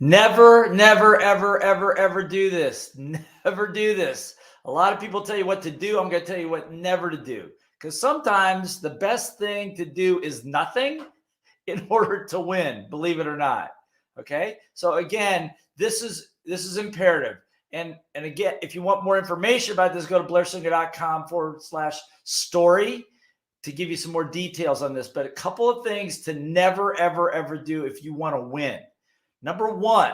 Never, never, ever, ever, ever do this. Never do this. A lot of people tell you what to do. I'm going to tell you what never to do. Because sometimes the best thing to do is nothing in order to win, believe it or not. Okay. So again, this is imperative. And again, if you want more information about this, go to blairsinger.com/story to give you some more details on this. But a couple of things to never, ever, ever do if you want to win. Number one,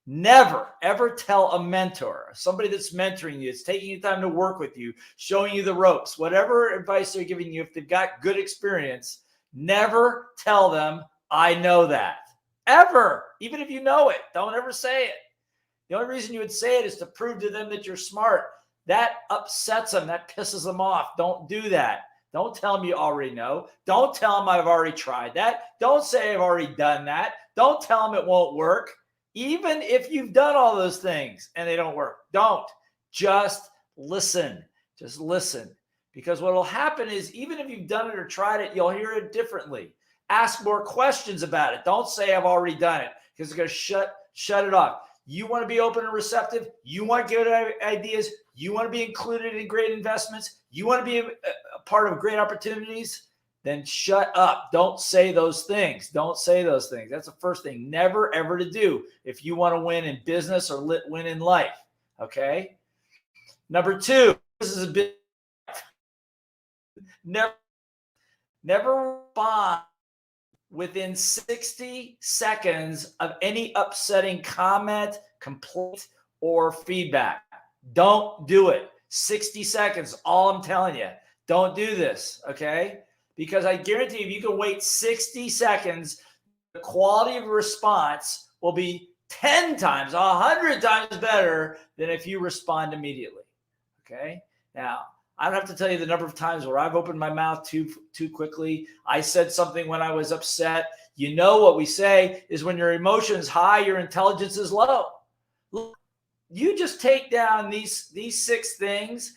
never ever tell a mentor, somebody that's mentoring you, it's taking you time to work with you, showing you the ropes, whatever advice they're giving you, if they've got good experience, never tell them, I know that. Ever. Even if you know it, don't ever say it. The only reason you would say it is to prove to them that you're smart. That upsets them. That pisses them off. Don't do that. Don't tell them you already know. Don't tell them I've already tried that. Don't say I've already done that. Don't tell them it won't work. Even if you've done all those things and they don't work, don't. Just listen. Just listen. Because what will happen is even if you've done it or tried it, you'll hear it differently. Ask more questions about it. Don't say I've already done it because it's going to shut it off. You want to be open and receptive. You want good ideas. You want to be included in great investments. You want to be a part of great opportunities. Then shut up. Don't say those things. Don't say those things. That's the first thing. Never, ever to do if you want to win in business or win in life. Okay. Number two, this is a bit. Never respond within 60 seconds of any upsetting comment, complaint, or feedback. Don't do it. 60 seconds, all I'm telling you. Don't do this, okay? Because I guarantee if you can wait 60 seconds, the quality of response will be 10 times, 100 times better than if you respond immediately, okay? Now, I don't have to tell you the number of times where I've opened my mouth too quickly. I said something when I was upset. You know what we say is when your emotion's high, your intelligence is low. You just take down these 6 things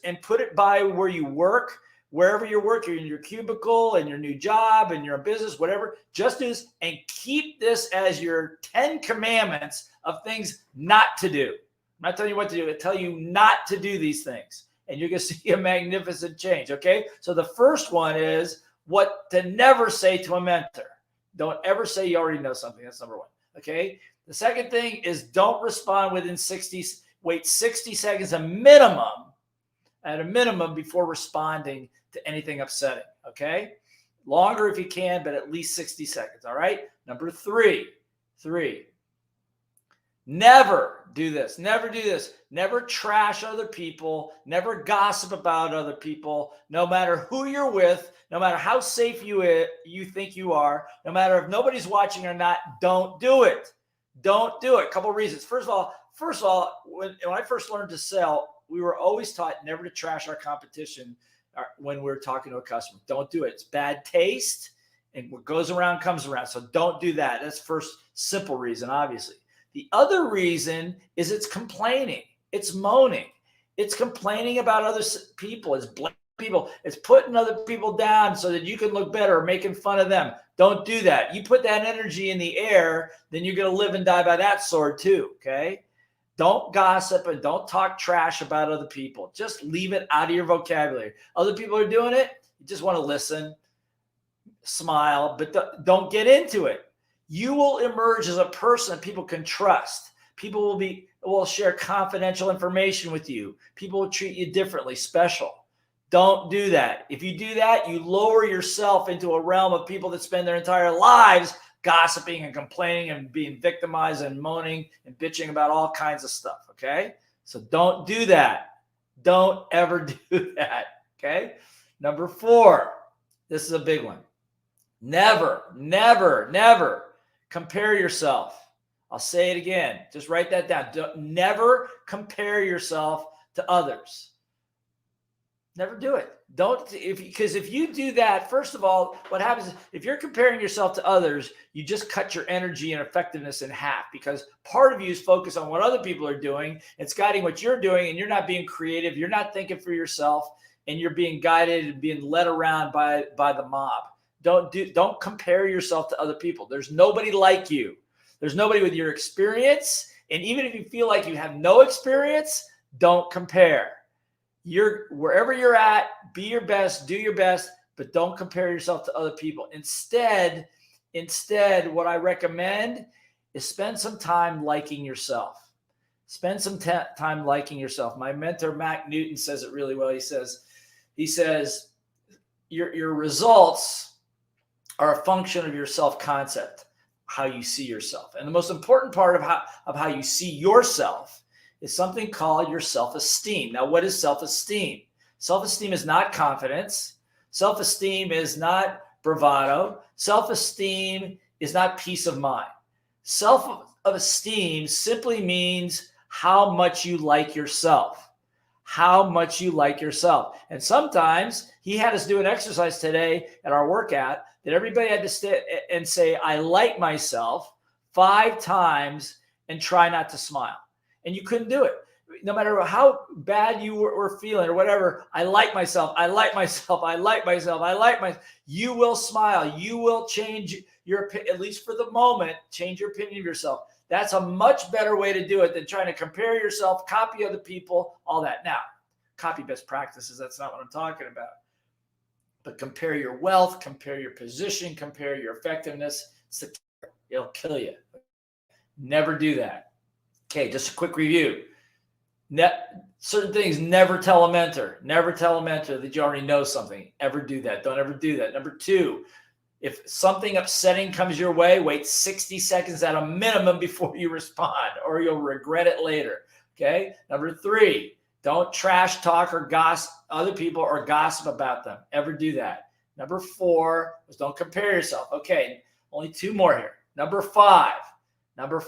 and put it by where you work, wherever you work, you're in your cubicle, in your new job, in your business, whatever. Just do this and keep this as your 10 commandments of things not to do. I'm not telling you what to do. I tell you not to do these things. And you're going to see a magnificent change, okay? So the first one is what to never say to a mentor. Don't ever say you already know something. That's number one, okay? The second thing is don't respond within 60, wait 60 seconds at a minimum before responding to anything upsetting, okay? Longer if you can, but at least 60 seconds, all right? Number three, never do this. Never do this. Never trash other people. Never gossip about other people. No matter who you're with, no matter how safe you think you are, no matter if nobody's watching or not, don't do it. Don't do it. A couple of reasons. First of all, when I first learned to sell, we were always taught never to trash our competition when we're talking to a customer. Don't do it. It's bad taste, and what goes around comes around. So don't do that. That's first simple reason, obviously. The other reason is it's complaining. It's moaning. It's complaining about other people. It's blaming people. It's putting other people down so that you can look better or making fun of them. Don't do that. You put that energy in the air, then you're going to live and die by that sword too, okay? Don't gossip and don't talk trash about other people. Just leave it out of your vocabulary. Other people are doing it. You just want to listen, smile, but don't get into it. You will emerge as a person people can trust. People will share confidential information with you. People will treat you differently, special. Don't do that. If you do that, you lower yourself into a realm of people that spend their entire lives gossiping and complaining and being victimized and moaning and bitching about all kinds of stuff, okay? So don't do that. Don't ever do that, okay? Number 4, this is a big one. Never compare yourself. I'll say it again. Just write that down. Never compare yourself to others. Never do it. Because if you do that, first of all, what happens is if you're comparing yourself to others, you just cut your energy and effectiveness in half because part of you is focused on what other people are doing. It's guiding what you're doing, and you're not being creative. You're not thinking for yourself, and you're being guided and being led around by the mob. Don't compare yourself to other people. There's nobody like you. There's nobody with your experience. And even if you feel like you have no experience, don't compare. Wherever you're at, be your best, do your best, but don't compare yourself to other people. Instead, what I recommend is spend some time liking yourself. Spend some time liking yourself. My mentor, Mac Newton, says it really well. He says, your results are a function of your self-concept, how you see yourself. And the most important part of how you see yourself is something called your self-esteem. Now, what is self-esteem? Self-esteem is not confidence. Self-esteem is not bravado. Self-esteem is not peace of mind. Self-esteem simply means how much you like yourself. How much you like yourself. And sometimes he had us do an exercise today at our workout that everybody had to sit and say, I like myself 5 times and try not to smile. And you couldn't do it. No matter how bad you were feeling or whatever, I like myself, I like myself, I like myself, I like myself. You will smile. You will change your, at least for the moment, change your opinion of yourself. That's a much better way to do it than trying to compare yourself, copy other people, all that. Now, copy best practices. That's not what I'm talking about. But compare your wealth, compare your position, compare your effectiveness. It'll kill you. Never do that. Okay, just a quick review. Certain things, never tell a mentor. Never tell a mentor that you already know something. Ever do that. Don't ever do that. Number 2, if something upsetting comes your way, wait 60 seconds at a minimum before you respond, or you'll regret it later. Okay. Number 3, don't trash talk or gossip other people or gossip about them. Ever do that. Number 4 is don't compare yourself. Okay. Only 2 more here. Number 5. Never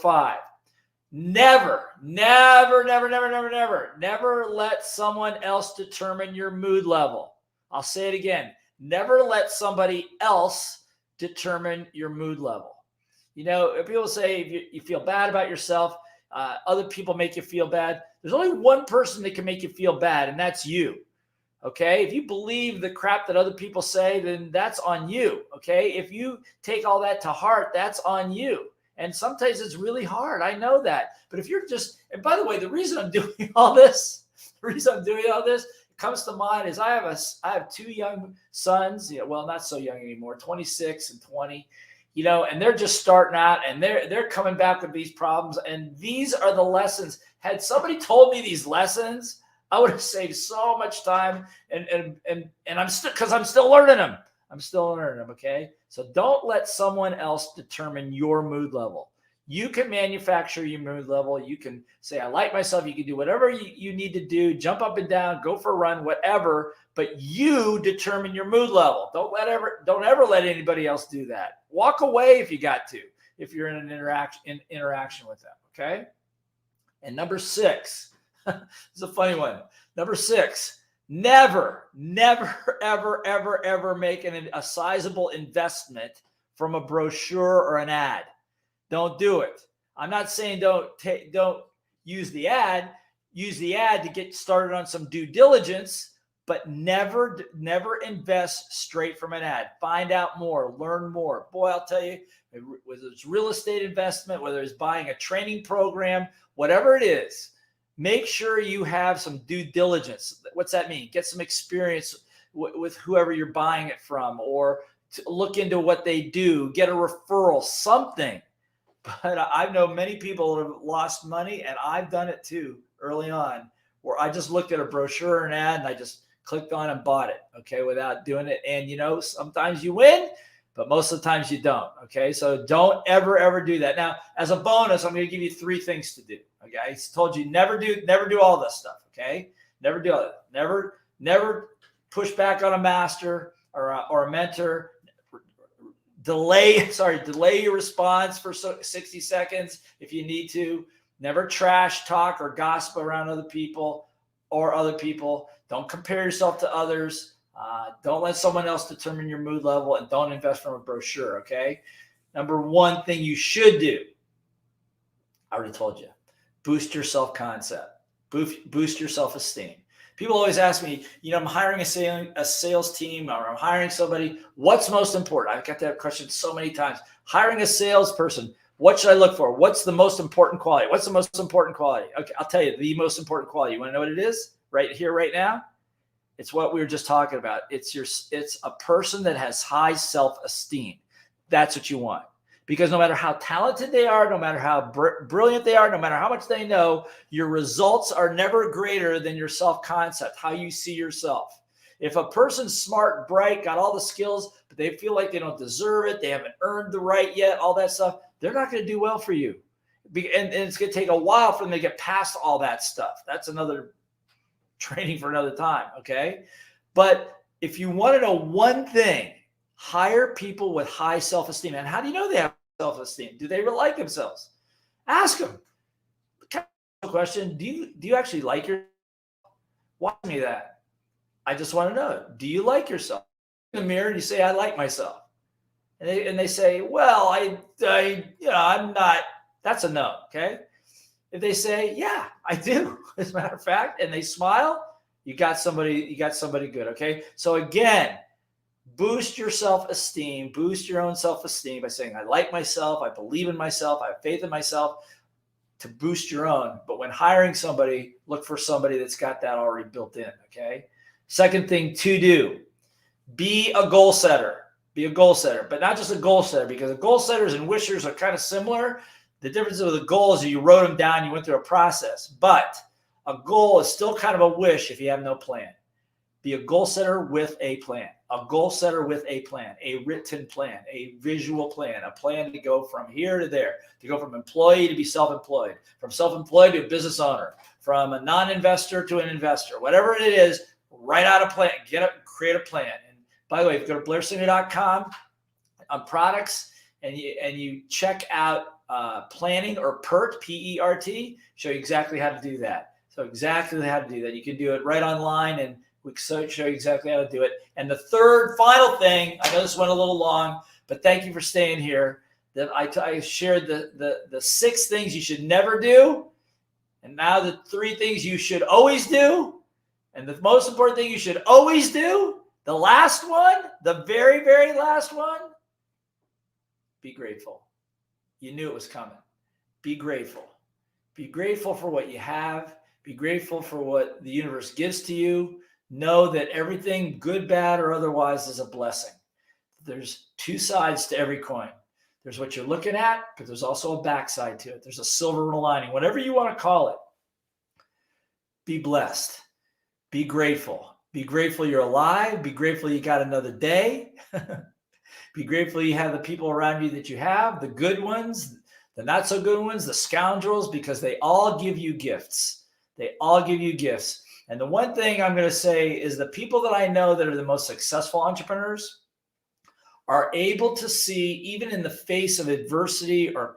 let someone else determine your mood level. I'll say it again. Never let somebody else determine your mood level. You know, if people say if you feel bad about yourself, other people make you feel bad. There's only one person that can make you feel bad, and that's you. Okay. If you believe the crap that other people say, then that's on you. Okay. If you take all that to heart, that's on you. And sometimes it's really hard. I know that. But if you're just, and by the way, the reason I'm doing all this comes to mind is I have 2 young sons, well, not so young anymore, 26 and 20, and they're just starting out and they're coming back with these problems. And these are the lessons. Had somebody told me these lessons, I would have saved so much time and I'm still learning them. Okay. So don't let someone else determine your mood level. You can manufacture your mood level. You can say, I like myself. You can do whatever you need to do, jump up and down, go for a run, whatever, but you determine your mood level. Don't ever let anybody else do that. Walk away if you got to, if you're in an interaction with them. Okay. And number 6, this is a funny one. Number 6, never, ever make a sizable investment from a brochure or an ad. Don't do it. I'm not saying don't use the ad. Use the ad to get started on some due diligence, but never invest straight from an ad. Find out more, learn more. Boy, I'll tell you, whether it's real estate investment, whether it's buying a training program, whatever it is, make sure you have some due diligence. What's that mean? Get some experience with whoever you're buying it from, or to look into what they do, get a referral, something. But I know many people have lost money, and I've done it too early on, where I just looked at a brochure or an ad and I just clicked on and bought it, okay, without doing it. And, sometimes you win, but most of the times you don't, okay? So don't ever do that. Now, as a bonus, I'm going to give you 3 things to do, okay? I told you never do all this stuff, okay? Never do all that. Never push back on a master or a mentor. Delay your response for 60 seconds if you need to. Never trash talk or gossip around other people. Don't compare yourself to others. Don't let someone else determine your mood level, and don't invest from a brochure, okay? Number 1 thing you should do, I already told you, boost your self-concept, boost your self-esteem. People always ask me, I'm hiring a sales team, or I'm hiring somebody. What's most important? I've got that question so many times. Hiring a salesperson. What should I look for? What's the most important quality? What's the most important quality? Okay, I'll tell you the most important quality. You want to know what it is right here, right now? It's what we were just talking about. It's a person that has high self-esteem. That's what you want. Because no matter how talented they are, no matter how brilliant they are, no matter how much they know, your results are never greater than your self-concept, how you see yourself. If a person's smart, bright, got all the skills, but they feel like they don't deserve it, they haven't earned the right yet, all that stuff, they're not going to do well for you. And it's going to take a while for them to get past all that stuff. That's another training for another time, okay? But if you want to know one thing, hire people with high self-esteem. And how do you know they have self-esteem? Do they really like themselves? Ask them. Question, do you actually like yourself? Watch me that. I just want to know, do you like yourself? In the mirror and you say, I like myself. And they say, well, I'm not, that's a no, okay? If they say, yeah, I do, as a matter of fact, and they smile, you got somebody good, okay? So again, boost your self-esteem, boost your own self-esteem by saying, I like myself, I believe in myself, I have faith in myself, to boost your own. But when hiring somebody, look for somebody that's got that already built in, okay? Second thing to do, be a goal setter. Be a goal setter, but not just a goal setter, because the goal setters and wishers are kind of similar. The difference with the goal is you wrote them down, you went through a process, but a goal is still kind of a wish if you have no plan. Be a goal setter with a plan, a goal setter with a plan, a written plan, a visual plan, a plan to go from here to there, to go from employee to be self-employed, from self-employed to a business owner, from a non-investor to an investor, whatever it is, write out a plan, create a plan. And by the way, if you go to blairsinger.com on products and you check out planning or PERT, P-E-R-T, show you exactly how to do that. So exactly how to do that. You can do it right online, and we can show you exactly how to do it. And the third, final thing, I know this went a little long, but thank you for staying here, that I shared the 6 things you should never do, and now the 3 things you should always do, and the most important thing you should always do, the last one, the very, very last one, be grateful. You knew it was coming. Be grateful. Be grateful for what you have. Be grateful for what the universe gives to you. Know that everything, good, bad, or otherwise, is a blessing. There's 2 sides to every coin. There's what you're looking at, but there's also a backside to it. There's a silver lining, whatever you want to call it. Be blessed. Be grateful. Be grateful you're alive. Be grateful you got another day. Be grateful you have the people around you that you have, the good ones, the not so good ones, the scoundrels, because they all give you gifts. They all give you gifts. And the one thing I'm going to say is the people that I know that are the most successful entrepreneurs are able to see, even in the face of adversity or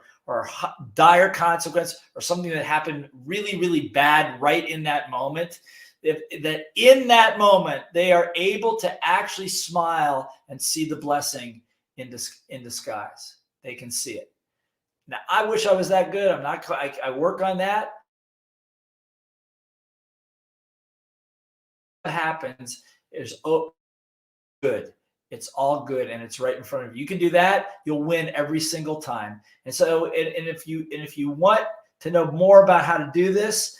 dire consequence or something that happened really, really bad right in that moment, that in that moment, they are able to actually smile and see the blessing in disguise. They can see it. Now, I wish I was that good. I'm not. I work on that. What happens is good. It's all good, and it's right in front of you. You can do that. You'll win every single time. And so, and if you want to know more about how to do this,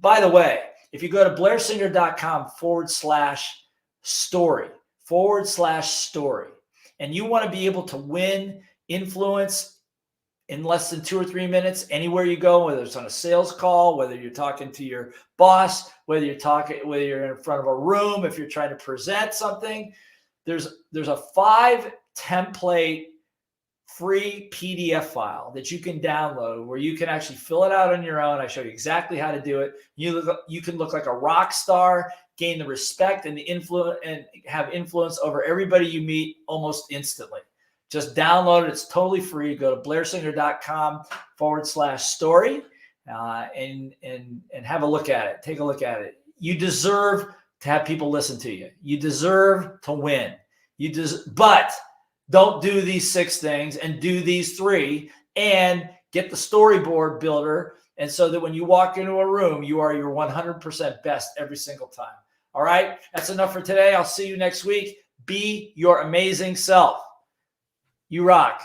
by the way, if you go to blairsinger.com/story, and you want to be able to win influence in less than 2 or 3 minutes, anywhere you go, whether it's on a sales call, whether you're talking to your boss, whether you're in front of a room, if you're trying to present something, there's a 5-template free PDF file that you can download where you can actually fill it out on your own. I show you exactly how to do it. You can look like a rock star, gain the respect and the influence, and have influence over everybody you meet almost instantly. Just download it. It's totally free. Go to blairsinger.com/story and have a look at it. Take a look at it. You deserve to have people listen to you. You deserve to win. But don't do these 6 things, and do these 3, and get the storyboard builder. And so that when you walk into a room, you are your 100% best every single time. All right. That's enough for today. I'll see you next week. Be your amazing self. You rock.